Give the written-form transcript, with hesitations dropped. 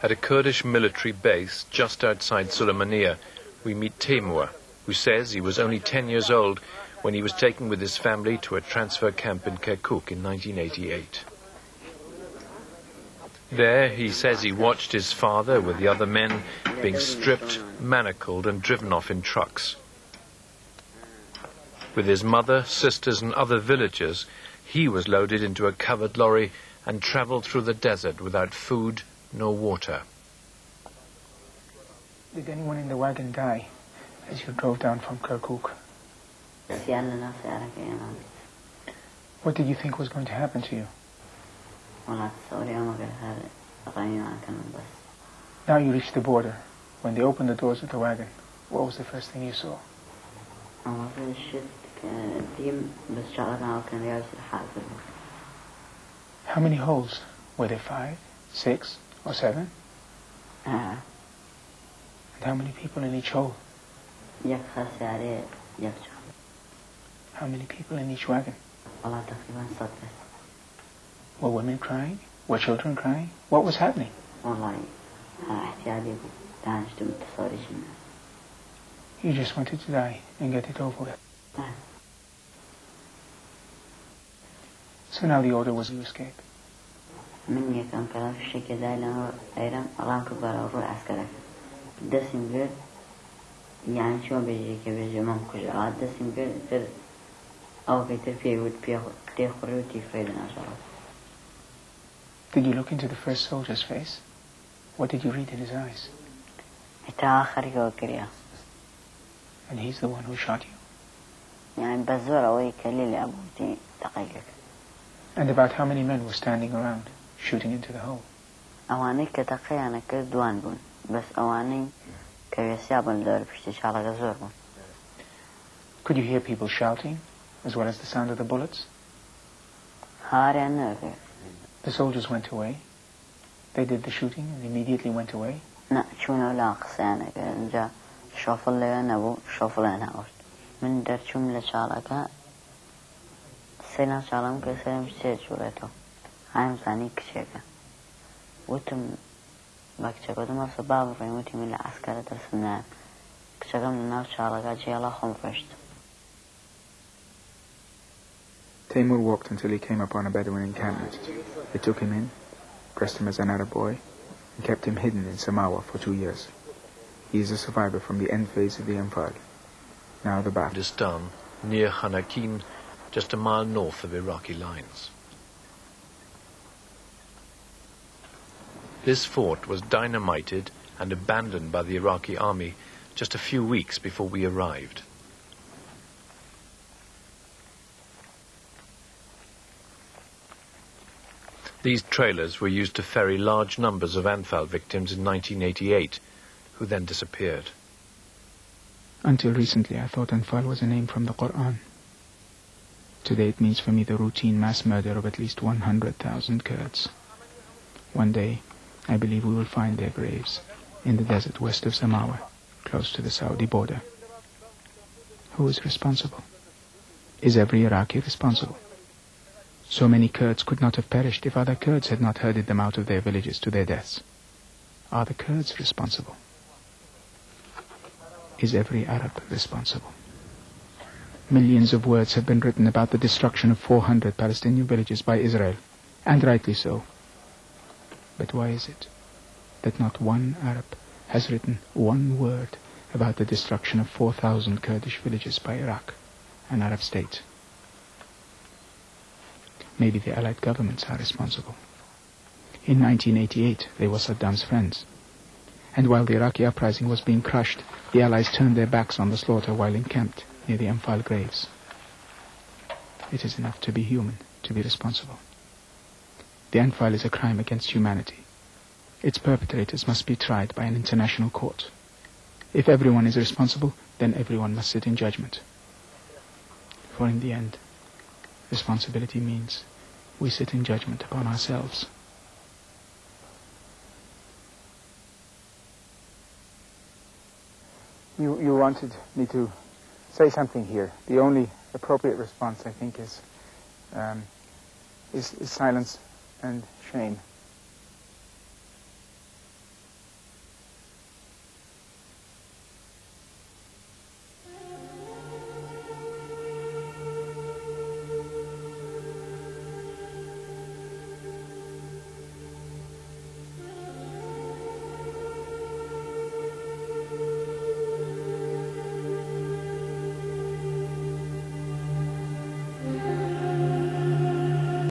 At a Kurdish military base just outside Sulaymaniyah, we meet Timur, who says he was only 10 years old when he was taken with his family to a transfer camp in Kirkuk in 1988. There, he says he watched his father with the other men being stripped, manacled and driven off in trucks. With his mother, sisters and other villagers, he was loaded into a covered lorry and travelled through the desert without food nor water. Did anyone in the wagon die as you drove down from Kirkuk? What did you think was going to happen to you? Now you reached the border. When they opened the doors of the wagon, what was the first thing you saw? How many holes? Were there 5, 6, or 7? And how many people in each hole? How many people in each wagon? Were women crying? Were children crying? What was happening? You just wanted to die and get it over with. So now the order was to escape. Did you look into the first soldier's face? What did you read in his eyes? And he's the one who shot you? And about how many men were standing around, shooting into the hole? Could you hear people shouting, as well as the sound of the bullets? The soldiers went away. They did the shooting and immediately went away. Timur walked until he came upon a Bedouin encampment. They took him in, dressed him as an Arab boy, and kept him hidden in Samawa for 2 years. He is a survivor from the end phase of the Anfal. Now the battle. Kurdistan, near Nekin, just a mile north of Iraqi lines. This fort was dynamited and abandoned by the Iraqi army just a few weeks before we arrived. These trailers were used to ferry large numbers of Anfal victims in 1988, who then disappeared. Until recently, I thought Anfal was a name from the Quran. Today it means for me the routine mass murder of at least 100,000 Kurds. One day, I believe we will find their graves in the desert west of Samawa, close to the Saudi border. Who is responsible? Is every Iraqi responsible? So many Kurds could not have perished if other Kurds had not herded them out of their villages to their deaths. Are the Kurds responsible? Is every Arab responsible? Millions of words have been written about the destruction of 400 Palestinian villages by Israel, and rightly so. But why is it that not one Arab has written one word about the destruction of 4,000 Kurdish villages by Iraq, an Arab state? Maybe the Allied governments are responsible. In 1988, they were Saddam's friends. And while the Iraqi uprising was being crushed, the Allies turned their backs on the slaughter while encamped near the Anfal graves. It is enough to be human, to be responsible. The Anfal is a crime against humanity. Its perpetrators must be tried by an international court. If everyone is responsible, then everyone must sit in judgment. For in the end, responsibility means we sit in judgment upon ourselves. You wanted me to say something here. The only appropriate response, I think, is silence and shame.